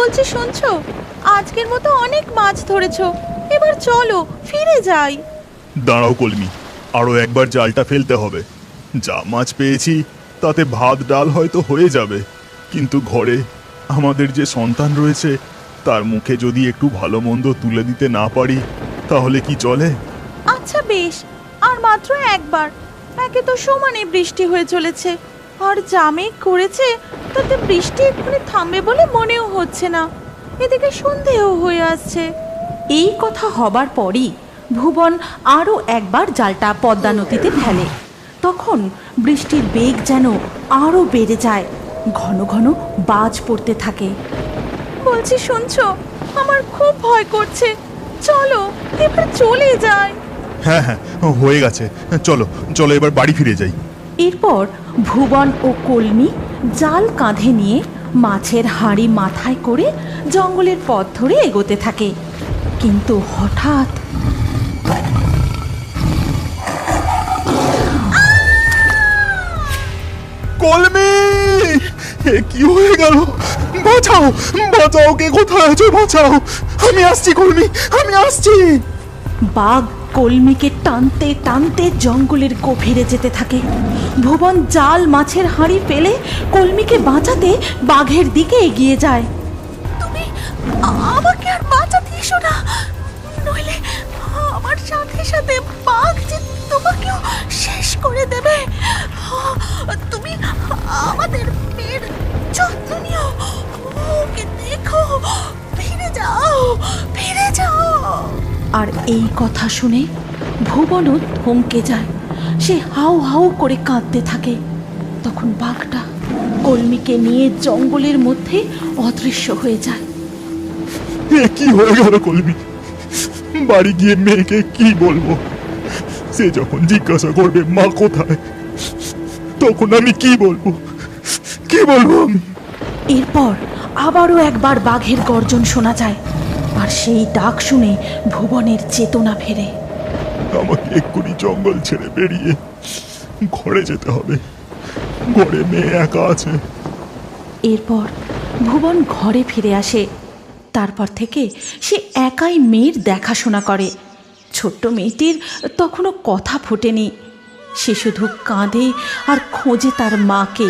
বলছি শুনছো, আজকের মতো অনেক মাছ ধরেছো, এবার চলো ফিরে যাই। দাঁড়াও কলমি, আরো একবার জালটা ফেলতে হবে। যা মাছ পেয়েছি তাতে ভাত ডাল হয়তো হয়ে যাবে, কিন্তু ঘরে আমাদের যে সন্তান রয়েছে তার মুখে যদি একটু ভালো মন্দ তুলে দিতে না পারি তাহলে কি চলে? আচ্ছা বেশ, আর মাত্র একবার। একে তো সমানে বৃষ্টি হয়ে চলেছে, আর যা মেঘ করেছে তাতে বৃষ্টি এক্ষুনি থামবে বলে মনেও হচ্ছে না। এদিকে সন্ধেও হয়ে আসছে। এই কথা হবার পরই ভুবন আরও একবার জালটা পদ্মা নদীতে ফেলে। তখন বৃষ্টির বেগ যেন আরও বেড়ে যায়, ঘন ঘন বাজ পড়তে থাকে। বলছি শুনছো, আমার খুব ভয় করছে, চলো এবার চলে যাই। হ্যাঁ হ্যাঁ, হয়ে গেছে, চলো চলো এবার বাড়ি ফিরে যাই। এরপর ভুবন ও কলমি জাল কাঁধে নিয়ে মাছের হাঁড়ি মাথায় করে জঙ্গলের পথ ধরে এগোতে থাকে। কিন্তু হঠাৎ কলমি, এ কি হয়ে গেল? বাঁচাও বাঁচাও, কে কোথায় আছো? বাঁচাও, আমি আসছি কলমি, আমি আসছি। বাঘ কলমিকে টানতে টানতে জঙ্গলের গভীরে যেতে থাকে। ভুবন জাল মাছের হাঁড়ি ফেলে কলমিকে বাঁচাতে বাঘের দিকে এগিয়ে যায়। তুমি আমাকে আর বাঁচাতে এসো না, নইলে আমার সাথে সাথে বাঘ যে তোমাকেও শেষ করে দেবে। তুমি আমাদের মেয়ের যত্ন নিও, ওকে দেখো, ফিরে যাও ফিরে যাও। আর এই কথা শুনে ভুবনও থমকে যায়। সে হাউ হাউ করে কাঁদতে থাকে। তখন বাঘটা কলমিকে নিয়ে জঙ্গলের মধ্যে অদৃশ্য হয়ে যায়। এ কি হয়ে গেল কলমি? বাড়ি গিয়ে মেয়েকে কি বলবো? সে যখন জিজ্ঞাসা করবে মা কোথায়, তখন আমি কি বলবো? কি বলবো আমি? এরপর আবারও একবার বাঘের গর্জন শোনা যায়, আর সেই ডাক শুনে ভুবনের চেতনা ফেরে। আমাকে এক্ষুনি জঙ্গল ছেড়ে বেরিয়ে ঘরে যেতে হবে, ঘরে মেয়ে একা আছে। এরপর ভুবন ঘরে ফিরে আসে। তারপর থেকে সে একাই মেয়ের দেখাশোনা করে। ছোট্ট মেয়েটির তখনও কথা ফোটেনি। সে শুধু কাঁদে আর খোঁজে তার মাকে।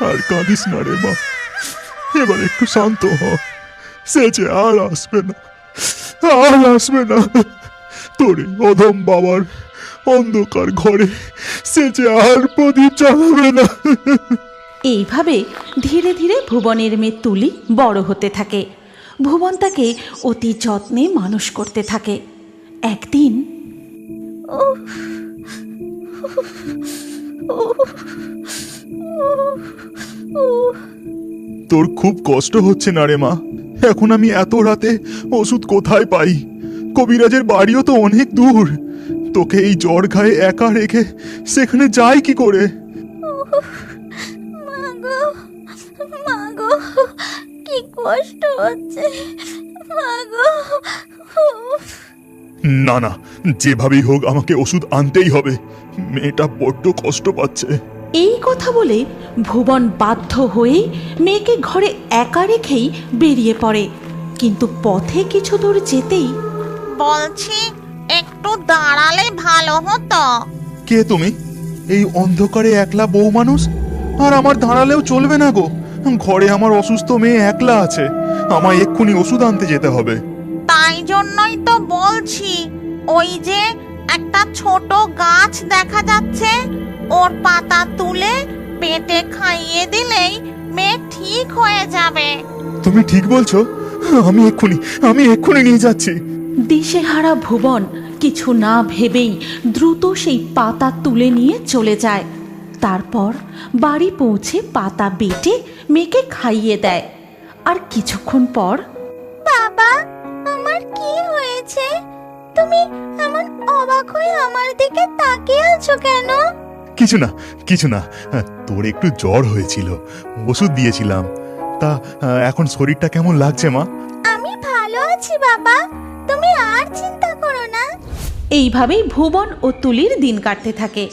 আর কাঁদিস না রে মা, এবার একটু শান্ত হ। সে যে আর আসবে না, আর আসবে না। তোর এই অধম বাবার অন্ধকার ঘরে সে যে আর প্রদীপ জ্বালাবে না। এইভাবে ধীরে ধীরে ভুবনের মেয়ে তুলি বড় হতে থাকে। ভুবন তাকে অতি যত্নে মানুষ করতে থাকে। একদিন তোর খুব কষ্ট হচ্ছে না রে মা? এখন আমি এত রাতে ওষুধ কোথায় পাই? কবিরাজের বাড়িও তো অনেক দূর। তোকে এই জ্বর গায়ে একা রেখে সেখানে যাই কি করে? মাগো মাগো, কি কষ্ট হচ্ছে মাগো। না না, যেভাবেই হোক আমাকে ওষুধ আনতেই হবে। মেয়েটা বড্ড কষ্ট পাচ্ছে। এই কথা বলে ভুবন বাধ্য হয়ে মেয়েকে ঘরে একা রেখেই বেরিয়ে পড়ে। কিন্তু পথে কিছু দূর যেতেই বলছি একটু দাঁড়ালে ভালো হতো। কে তুমি? এই অন্ধকারে একলা বউ মানুষ? আর আমার দাঁড়ালেও চলবে না গো, ঘরে আমার অসুস্থ মেয়ে একলা আছে। আমায় এক্ষুনি ওষুধ আনতে যেতে হবে। তাই জন্যই তো বলছি, ওই যে একটা ছোট গাছ দেখা যাচ্ছে, ওর পাতা তুলে পেটে খাইয়ে দিলেই মেয়ে ঠিক হয়ে যাবে। তুমি ঠিক বলছো? আমি এক্ষুনি নিয়ে যাচ্ছি। দিশেহারা ভুবন কিছু না ভেবেই দ্রুত সেই পাতা তুলে নিয়ে চলে যায়। তারপর বাড়ি পৌঁছে পাতা বেটে মেয়েকে খাইয়ে দেয়। আর কিছুক্ষণ পর বাবা, আমার কি হয়েছে? তুমি এমন অবাক হয়ে আমার দিকে তাকিয়ে আছো কেন? কিছু না কিছু না, তোর একটু জ্বর হয়েছিল, ওষুধ দিয়েছিলাম। তা এখন শরীরটা কেমন লাগছে মা? আমি ভালো আছি বাবা, তুমি আর চিন্তা করো না। এইভাবেই ভুবন ও তুলির দিন কাটতে থাকে।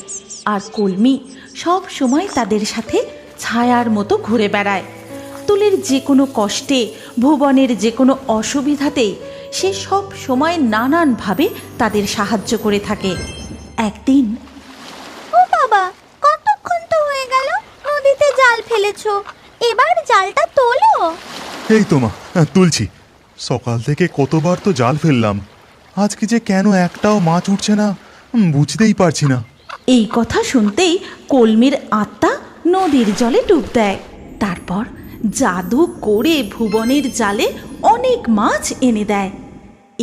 আর কলমি সব সময় তাদের সাথে ছায়ার মতো ঘুরে বেড়ায়। তুলির যে কোনো কষ্টে, ভুবনের যে কোনো অসুবিধাতেই সে সব সময় নানানভাবে তাদের সাহায্য করে থাকে। একদিন, ও বাবা, কতক্ষণ তো হয়ে গেল নদীতে জাল ফেলেছো, এবার জালটা তোলো। এই তো মা, তুলছি। সকাল থেকে কতবার তো জাল ফেললাম, আজকে যে কেন একটাও মাছ উঠছে না বুঝতেই পারছি না। এই কথা শুনতেই কলমির আত্মা নদীর জলে ডুব দেয়। তারপর জাদু করে ভুবনের জালে অনেক মাছ এনে দেয়।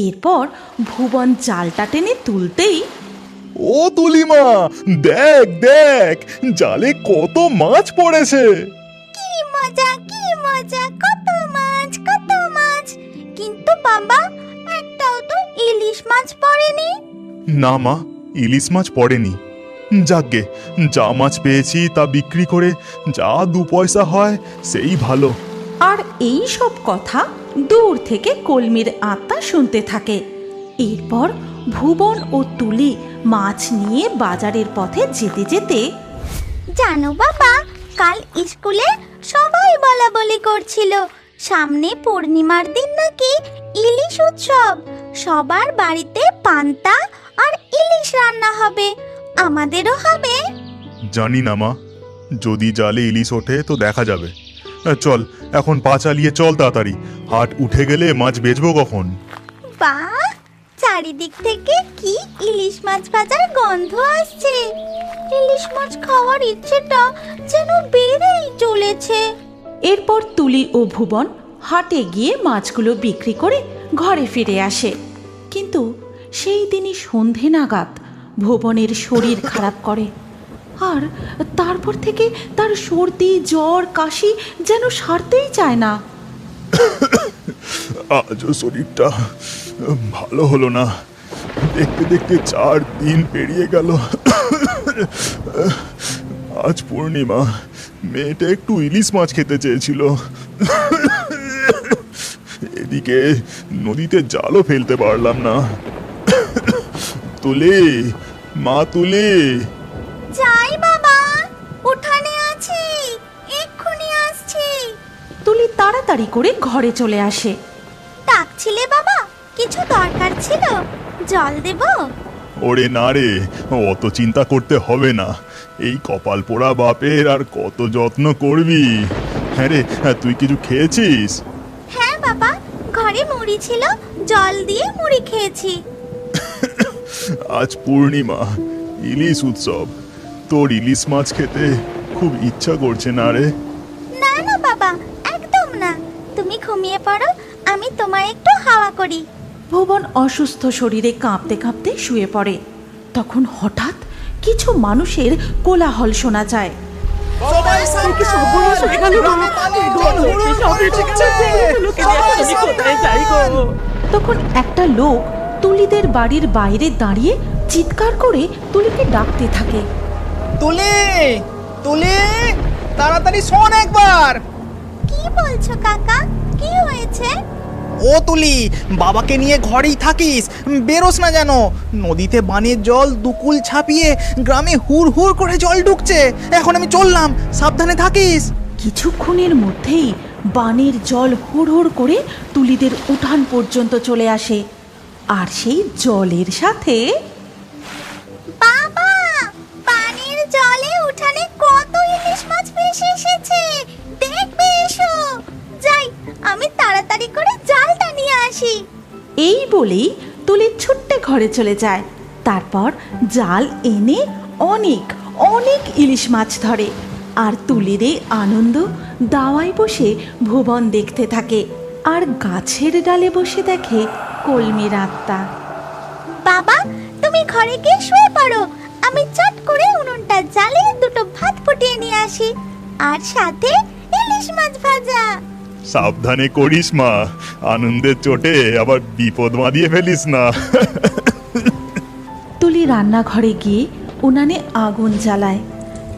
এরপর ভুবন জালটা টেনে তুলতেই, ও তুলিমা, দেখ দেখ, জালে কত মাছ পড়েছে। কি মজা, কি মজা, কত মাছ, কত মাছ। কিন্তু বাবা, একটাও তো ইলিশ মাছ পড়েনি। না মা, ইলিশ মাছ পড়েনি। যাকগে, যা মাছ পেয়েছি তা বিক্রি করে যা 2 পয়সা হয় সেই ভালো। আর এই সব কথা দূর থেকে কলমির আত্মা শুনতে থাকে। এরপর ভুবন ও তুলি মাছ নিয়ে বাজারের পথে যেতে যেতে, জানো বাবা, কাল স্কুলে সবাই বলা বলি করছিল সামনে পূর্ণিমার দিন নাকি ইলিশ উৎসব, সবার বাড়িতে পান্তা আর ইলিশ রান্না হবে, আমাদেরও হবে। জানি না মা, যদি জালে ইলিশ ওঠে তো দেখা যাবে। চল এখন পা চালিয়ে চল তাড়াতাড়ি, হাট উঠে গেলে মাছ বেচবো কখন। বাহ, চারিদিক থেকে কি ইলিশ মাছ ভাজার গন্ধ আসছে। ইলিশ মাছ খাওয়ার ইচ্ছেটা যেন বেড়েই চলেছে। এরপর তুলি ও ভুবন হাটে গিয়ে মাছগুলো বিক্রি করে ঘরে ফিরে আসে। কিন্তু সেই দিনই সন্ধে নাগাদ ভুবনের শরীর খারাপ করে, আর তারপর থেকে তার সর্দি, জ্বর, কাশি যেন সারতেই চায় না। আজও শরীরটা ভালো হলো না, দেখতে দেখতে 4 দিন পেরিয়ে গেল। আজ পূর্ণিমা, মেয়েটা একটু ইলিশ মাছ খেতে চেয়েছিল। এদিকে নদীতে জালও ফেলতে পারলাম না। তুলি, মা তুলি। যাই বাবা, উঠানে আছি, এক্ষুনি আসছি। তুলি তাড়াতাড়ি করে ঘরে চলে আসে। ডাকছিলে বাবা, কিছু দরকার ছিল, জল দেব? ওরে না রে, অত চিন্তা করতে হবে না। এই কপাল পোড়া বাপের আর কত যত্ন করবি। হ্যাঁ রে, তুই কিছু খেয়েছিস? হ্যাঁ বাবা, ঘরে মুড়ি ছিল, জল দিয়ে মুড়ি খেয়েছি। আজ পূর্ণিমা, ইলিশ উৎসব, তোর ইলিশ মাছ খেতে খুব ইচ্ছা করছে না রে? না না বাবা, একদম না, তুমি ঘুমিয়ে পড়ো, আমি তোমায় একটু হাওয়া করি। ভুবন অসুস্থ শরীরে কাঁপতে কাঁপতে শুয়ে পড়ে। তখন হঠাৎ কিছু মানুষের কোলাহল শোনা যায়। তখন একটা লোক তুলিদের বাড়ির বাইরে দাঁড়িয়ে চিৎকার করে তুলিকে ডাকতে থাকে। তুলি, তুলি, তাড়াতাড়ি শোন একবার। কি বলছো কাকা, কি হয়েছে? ও তুলি, বাবাকে নিয়ে ঘরেই থাকিস, বেরোস না যেন। নদীতে বানের জল দুকুল ছাপিয়ে গ্রামে হুড় হুড় করে জল ঢুকছে। এখন আমি চললাম, সাবধানে থাকিস। কিছুক্ষণের মধ্যেই বানের জল হুড় হুড় করে তুলিদের উঠান পর্যন্ত চলে আসে। আর সেই জলের সাথে, বাবা, পানির জলে উঠানে কত ইলিশ মাছ ভেসে এসেছে, দেখবে এসো। যাই, আমি তাড়াতাড়ি করে জালটা নিয়ে আসি। এই বলেই তুলি ছুট্টে ঘরে চলে যায়। তারপর জাল এনে অনেক অনেক ইলিশ মাছ ধরে। আর তুলির এই আনন্দ দাওয়ায় বসে ভুবন দেখতে থাকে, আর গাছের ডালে বসে দেখে কলমির আত্মা। বাবা, তুমি ঘরে গিয়ে শুয়ে পড়ো, আমি চট করে উনুনটা জ্বালিয়ে 2টো ভাত ফুটিয়ে নিয়ে আসি, আর সাথে ইলিশ মাছ ভাজা। সাবধানে করিস মা, আনন্দের চোটে আবার বিপদ বাঁধিয়ে ফেলিস না। তুলি রান্নাঘরে গিয়ে উনানে আগুন জ্বালায়।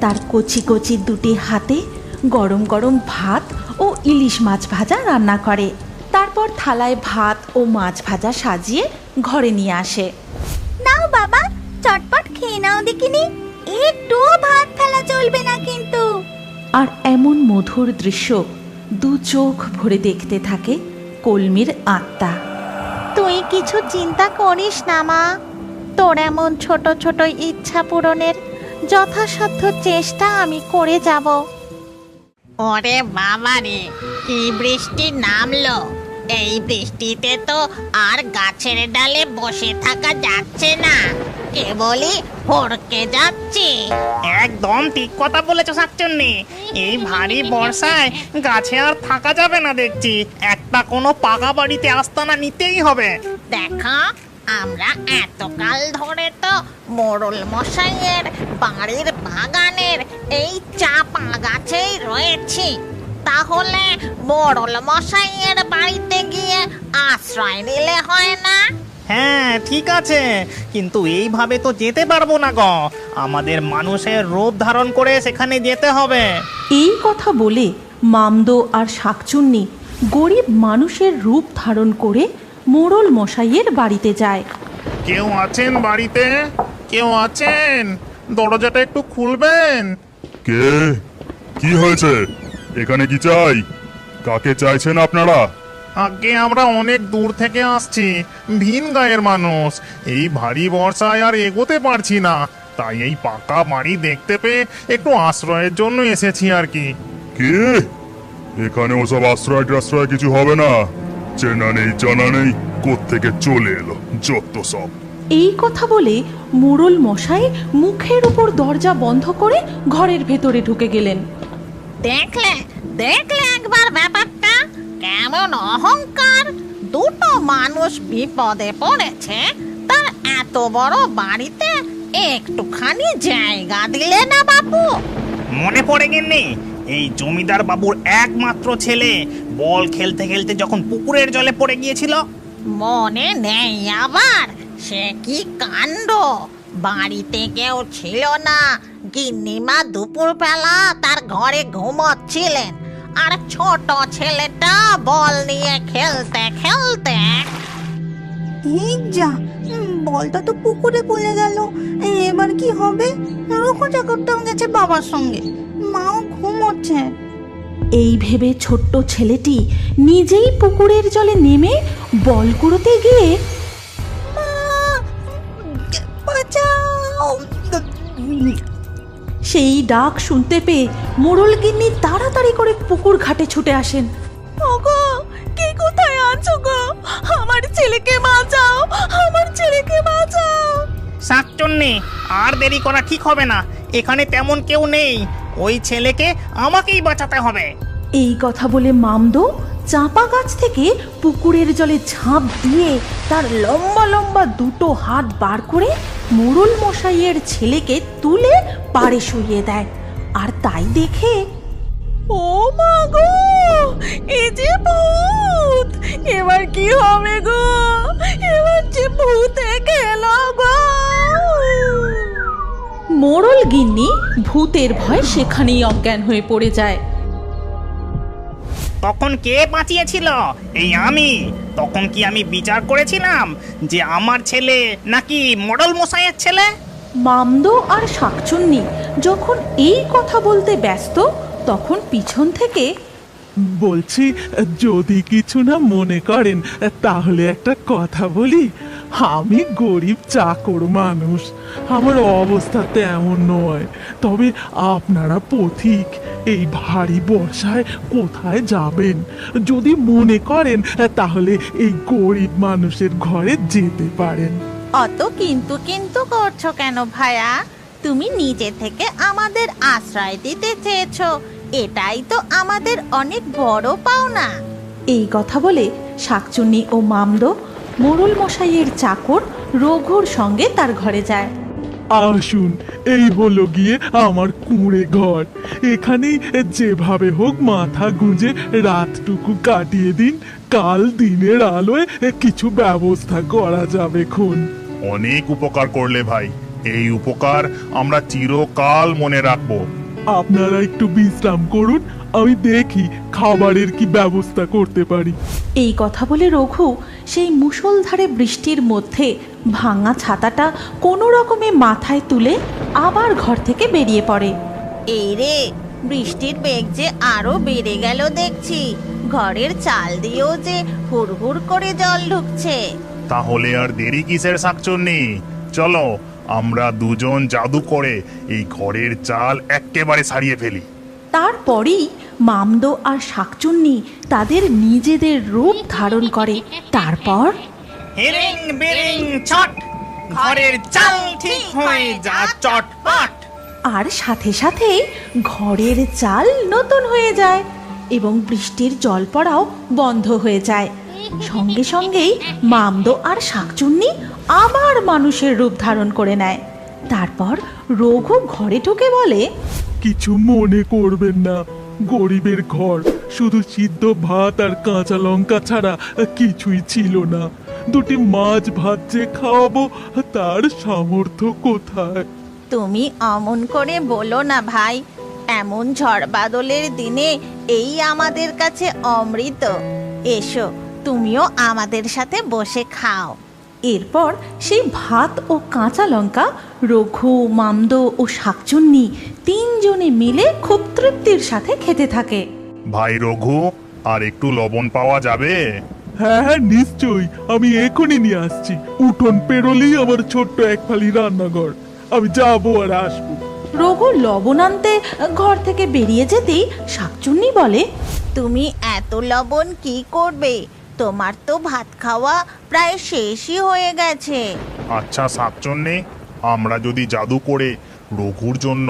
তার কচি কচি 2টি হাতে গরম গরম ভাত ও ইলিশ মাছ ভাজা রান্না করে। তারপর থালায় ভাত ও মাছ ভাজা সাজিয়ে ঘরে নিয়ে আসে। নাও বাবা, চটপট খেয়ে নাও দেখিনি, একটুও ভাত ফেলা চলবে না কিন্তু। আর এমন মধুর দৃশ্য দু চোখ ভরে দেখতে থাকে কলমির আত্মা। তুই কিছু চিন্তা করিস না মা, তোর এমন ছোট ছোট ইচ্ছা পূরণের যথাসাধ্য চেষ্টা আমি করে যাব। ওরে বাবা রে, কি বৃষ্টি নামলো! এই বৃষ্টিতে তো আর গাছের ডালে বসে থাকা যাচ্ছে না, কেবলই হড়কে যাচ্ছে। একদম ঠিক কথা বলেছো শাকচুন্নি। এই ভারী বর্ষায় গাছে আর থাকা যাবে না দেখছি। একটা কোনো পাকা বাড়িতে আস্তানা নিতেই হবে। দেখো, আমরা এতকাল ধরে তো মোড়ল মশাইয়ের বাড়ির বাগানের এই চাপা গাছেই রয়েছি, তাহলে মোড়ল মশাইয়ের বাড়িতে গিয়ে আশ্রয় নিলে হয় না? হ্যাঁ ঠিক আছে, কিন্তু এইভাবে তো যেতে পারবো না গো। আমাদের মানুষের রূপ ধারণ করে সেখানে যেতে হবে। এই কথা বলে মামদো আর শাকচুন্নি গরিব মানুষের রূপ ধারণ করে মোড়ল মশাইয়ের বাড়িতে যায়। কেউ আছেন বাড়িতে? কেউ আছেন? দরজাটা একটু খুলবেন। কে? কি হয়েছে? এখানে কি চাই? কাকে চাইছেন আপনারা? আগে আমরা অনেক দূর থেকে আসছি, ভিন গায়ের মানুষ। এই ভারী বর্ষায় আর এগোতে পারছি না, তাই এই পাকা বাড়ি দেখতে পেয়ে একটু আশ্রয়ের জন্য এসেছি আর কি। কে? এখানে ওসব আশ্রয় টাশ্রয় কিছু হবে না। চেনা নেই জানা নেই, কোত্থেকে চলে এলো যত সব। এই কথা বলে মোড়ল মশাই মুখের উপর দরজা বন্ধ করে ঘরের ভেতরে ঢুকে গেলেন। দেখলে দেখলে একবার ব্যাপারটা, কেমন অহংকার! দুটো মানুষ বিপদে পড়েছে, তার এত বড় বাড়িতে একটুখানি জায়গা দিলে না বাপু? মনে পড়ে গেননি, এই জমিদার বাবুর একমাত্র ছেলে বল খেলতে খেলতে যখন পুকুরের জলে পড়ে গিয়েছিল। মনে নেই আবার? সে কি কাণ্ড! বাড়িতে কেউ ছিল না, গিন্নিমা দুপুরবেলা তার ঘরে ঘুমোচ্ছিলেন, আর ছোট ছেলেটা বল নিয়ে খেলতে খেলতে। এই যা, বলটা তো পুকুরে পড়ে গেল। এবার কি হবে? রঘু ঠাকুরটাও গেছে বাবার সঙ্গে, মাও ঘুমোচ্ছে। এই ভেবে ছোট্ট ছেলেটি নিজেই পুকুরের জলে নেমে বল কুড়োতে গিয়ে মা, বাঁচাও! সেই ডাক শুনতে পেয়ে মোড়ল গিন্নি তাড়াতাড়ি করে পুকুর ঘাটে ছুটে আসেন। ওগো, কে কোথায় আছো গো? আমার ছেলেকে বাঁচাও, আমার ছেলেকে বাঁচাও। শাকচুন্নি, আর দেরি করা ঠিক হবে না। এখানে তেমন কেউ নেই, ওই ছেলেকে আমাকেই বাঁচাতে হবে। এই কথা বলে মামদো চাপা গাছ থেকে পুকুরের জলে ঝাঁপ দিয়ে তার লম্বা লম্বা দুটো হাত বার করে মোড়ল মশাইয়ের ছেলেকে তুলে পাড়ে শুইয়ে দেয়। আর তাই দেখে, ও মা গো, এ যে ভূত! এবার কি হবে গো? এবার যে ভূতে খেলো গো! মোড়ল গিন্নি ভূতের ভয় সেখানেই অজ্ঞান হয়ে পড়ে যায়। তখন কে বাঁচিয়েছিল? এই আমি। তখন কি আমি বিচার করেছিলাম যে আমার ছেলে নাকি মোড়ল মশাইয়ের ছেলে? মামদো আর শাকচুন্নি যখন এই কথা বলতে ব্যস্ত, তখন পিছন থেকে, বলছি, যদি কিছু না মনে করেন তাহলে একটা কথা বলি। আমি গরিব চাকর মানুষ, আমার অবস্থা তেমন নয়। তবে আপনারা পথিক, এই ভারী বর্ষায় কোথায় যাবেন? যদি মনে করেন তাহলে এই গরিব মানুষের ঘরে যেতে পারেন। অত কিন্তু কিন্তু করছো কেন ভাইয়া? তুমি নিজে থেকে আমাদের আশ্রয় দিতে চেয়েছো, এটাই তো আমাদের অনেক বড় পাওনা। এই কথা বলে শাকচুন্নি ও মামদো মোড়ল মশাইয়ের চাকর রঘুর সঙ্গে তার ঘরে যায়। আসুন, এই হলো গিয়ে আমার কুঁড়ে ঘর। এখানেই যেভাবে হোক মাথা গুঁজে রাতটুকু কাটিয়ে দিন। কাল দিনের আলোয় কিছু ব্যবস্থা করা যাবে খুন। অনেক উপকার করলে ভাই, এই উপকার আমরা চিরকাল মনে রাখবো। আপনারা একটু বিশ্রাম করুন, আমি দেখি খাবারের কি ব্যবস্থা করতে পারি। এই কথা বলে রঘু সেই মুষলধারে বৃষ্টির মধ্যে ভাঙা ছাতাটা কোনো রকমে মাথায় তুলে আবার ঘর থেকে বেরিয়ে পড়ে। এই রে, বৃষ্টির বেগ যে আরো বেড়ে গেল দেখছি। ঘরের চাল দিয়েও যে হুড় করে জল ঢুকছে। তাহলে আর দেরি কিসের শাকচুন্নি? চলো আমরা দুজন জাদু করে এই ঘরের চাল এক্কেবারে সারিয়ে ফেলি। তারপরেই মামদো আর শাকচুন্নি তাদের নিজেদের রূপ ধারণ করে। তারপর হিরিং বিরিং ছট, ঘরের চাল ঠিক হয়ে যা চটপট। আর সাথে সাথে ঘরের চাল নতুন হয়ে যায় এবং বৃষ্টির জল পড়াও বন্ধ হয়ে যায়। সঙ্গে সঙ্গেই মামদো আর শাকচুন্নি আবার মানুষের রূপ ধারণ করে নেয়। তারপর রঘু ঘরে ঢুকে বলে, কিছু মনে করবেন না, গরিবের ঘর, শুধু সিদ্ধ ভাত আর কাঁচা লঙ্কা ছাড়া কিছুই ছিল না। দুটি মাছ ভাত যে খাওয়াবো তার সামর্থ্য কোথায়? তুমি অমন করে বলো না ভাই, এমন ঝড় বাদলের দিনে এই আমাদের কাছে অমৃত। এসো তুমিও আমাদের সাথে বসে খাও। এরপর সেই ভাত ও কাঁচা লঙ্কা রঘু, মামদো ও শাকচুন্নি তিনজনে মিলে খুব তৃপ্তির সাথে খেতে থাকে। ভাই রঘু, আর একটু লবণ পাওয়া যাবে? হ্যাঁ হ্যাঁ, নিশ্চয়ই, আমি এখনই নিয়ে আসছি। উঠোন পেরোলেই আমার ছোট্ট এক ফালি রান্নাঘর, আমি যাবো আর আসবো। রঘু লবণ আনতে ঘর থেকে বেরিয়ে যেতেই শাকচুন্নি বলে, তুমি এত লবণ কি করবে? তোমার তো ভাত খাওয়া প্রায় শেষই হয়ে গেছে। আচ্ছা শাকচুন্নি, আমরা যদি জাদু করে রঘুর জন্য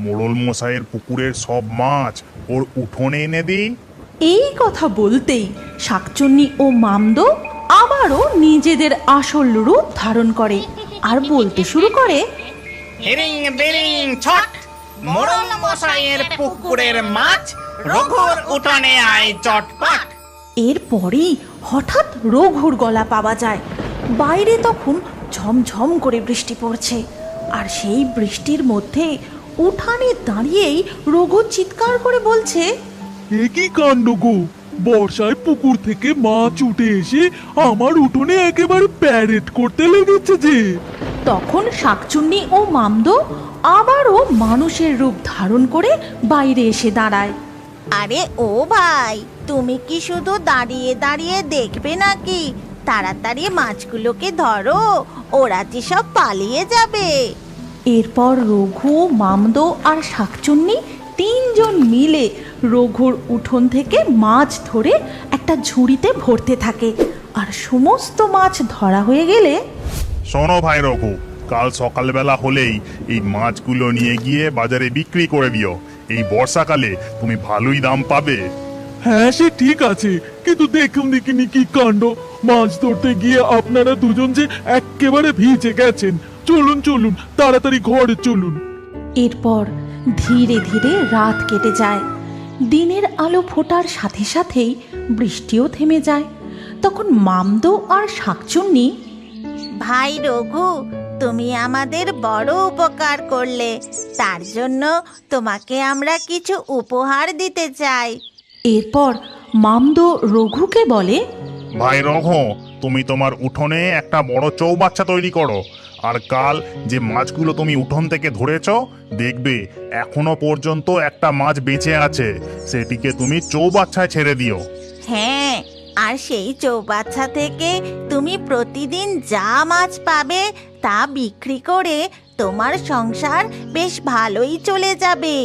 মোড়ল মশাইয়ের পুকুরের সব মাছ ওর উঠোনে এনে দিই? এই কথা বলতেই শাকচুন্নি ও মামদো আবারও নিজেদের আসল রূপ ধারণ করে আর বলতে শুরু করে, হিরিং বিরিং ছট, মোড়ল মশাইয়ের পুকুরের মাছ রঘুর উঠানে আয় চটপট। এরপরেই হঠাৎ রঘুর গলা পাওয়া যায়। বাইরে তখন ঝমঝম করে বৃষ্টি পড়ছে, আর সেই বৃষ্টির মধ্যে উঠানে দাঁড়িয়েই রঘু চিৎকার করে বলছে, এ কি কাণ্ড গো! বর্ষায় পুকুর থেকে মাছ উঠে এসে আমার উঠোনে একেবারে প্যারেড করতে লেগেছে যে। তখন শাকচুন্নি ও মামদো আবারও মানুষের রূপ ধারণ করে বাইরে এসে দাঁড়ায়। আরে ও ভাই, তুমি কি শুধু দাঁড়িয়ে দাঁড়িয়ে দেখবে নাকি? তাড়াতাড়ি মাছগুলোকে ধরো, ওরা যে সব পালিয়ে যাবে। এরপর রঘু, মামদো আর শাকচুন্নি তিনজন মিলে রঘুর উঠোন থেকে মাছ ধরে একটা ঝুড়িতে ভরতে থাকে। আর সমস্ত মাছ ধরা হয়ে গেলে, শোনো ভাই রঘু, কাল সকালবেলা হলেই এই মাছগুলো নিয়ে গিয়ে বাজারে বিক্রি করে দিও। এই বর্ষাকালে তুমি ভালোই দাম পাবে। হ্যাঁ সে ঠিক আছে, কিন্তু দেখুন দেখিনি কি কাণ্ড! মাছ ধরতে গিয়ে আপনারা দুজন যে একেবারে ভিজে গেছেন। চলুন চলুন, তাড়াতাড়ি ঘরে চলুন। এরপর ধীরে ধীরে রাত কেটে যায়। দিনের আলো ফোটার সাথে সাথেই বৃষ্টিও থেমে যায়। তখন মামদো আর শাকচুন্নি, ভাই রঘু, তুমি আমাদের বড় উপকার করলে, তার জন্য তোমাকে আমরা কিছু উপহার দিতে চাই। এরপর মামদো রঘুকে বলে, ভাই রঘু, তুমি তোমার উঠোনে একটা বড় চৌবাচ্চা তৈরি করো, আর কাল যে মাছগুলো তুমি উঠোন থেকে ধরেছো, দেখবে এখনো পর্যন্ত একটা মাছ বেঁচে আছে, সেটিকে তুমি চৌবাচ্চায় ছেড়ে দিও। হ্যাঁ, আর সেই চৌবাচ্চা থেকে তুমি প্রতিদিন যা মাছ পাবে তা বিক্রি করে তোমার সংসার বেশ ভালোই চলে যাবে।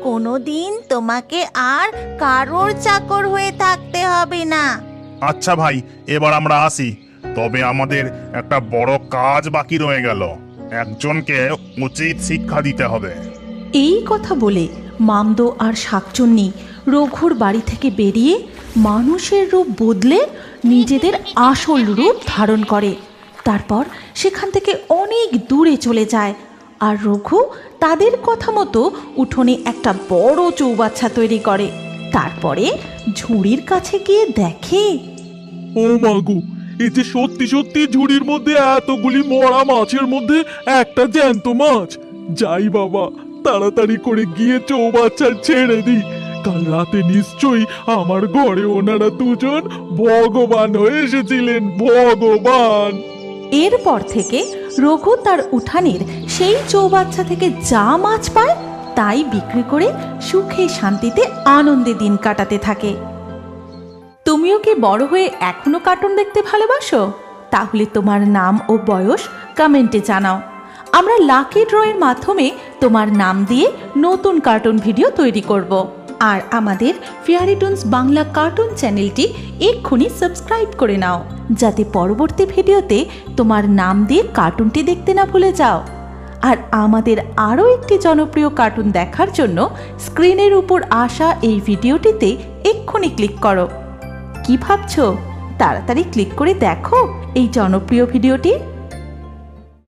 কোনোদিন তোমাকে আর কারোর চাকর হয়ে থাকতে হবে না। আচ্ছা ভাই, এবার আমরা আসি। তবে আমাদের একটা বড় কাজ বাকি রয়ে গেল। একজনকে উচিত শিক্ষা দিতে হবে। এই কথা বলে মামদো আর শাকচুন্নি রঘুর বাড়ি থেকে বেরিয়ে মানুষের রূপ বদলে নিজেদের আসল রূপ ধারণ করে। তারপর সেখান থেকে অনেক দূরে চলে যায়। আর রঘু তাদের কথা মতো উঠোনে একটা বড় চৌবাচ্চা তৈরি করে। তারপরে ঝুড়ির কাছে গিয়ে দেখে, ও মাগো, এই যে সত্যি সত্যি ঝুড়ির মধ্যে এতগুলি মরা মাছের মধ্যে একটা জ্যান্ত মাছ। যাই বাবা, তাড়াতাড়ি করে গিয়ে চৌবাচ্চা ছেড়ে দিই। কাল রাতে নিশ্চয়ই আমার ঘরে ওনারা দুজন ভগবান হয়ে এসেছিলেন, ভগবান। এরপর থেকে রঘু তার উঠানের সেই চৌবাচ্চা থেকে যা মাছ পায় তাই বিক্রি করে সুখে শান্তিতে আনন্দে দিন কাটাতে থাকে। তুমিও কি বড় হয়ে এখনো কার্টুন দেখতে ভালোবাসো? তাহলে তোমার নাম ও বয়স কমেন্টে জানাও। আমরা লাকি ড্রয়ের মাধ্যমে তোমার নাম দিয়ে নতুন কার্টুন ভিডিও তৈরি করব। আর আমাদের ফেয়ারি টুনস বাংলা কার্টুন চ্যানেলটি এক্ষুনি সাবস্ক্রাইব করে নাও, যাতে পরবর্তী ভিডিওতে তোমার নাম দিয়ে কার্টুনটি দেখতে না ভুলে যাও। আর আমাদের আরও একটি জনপ্রিয় কার্টুন দেখার জন্য স্ক্রিনের উপর আসা এই ভিডিওটিতে এক্ষুনি ক্লিক করো। কি ভাবছো? তাড়াতাড়ি ক্লিক করে দেখো এই জনপ্রিয় ভিডিওটি।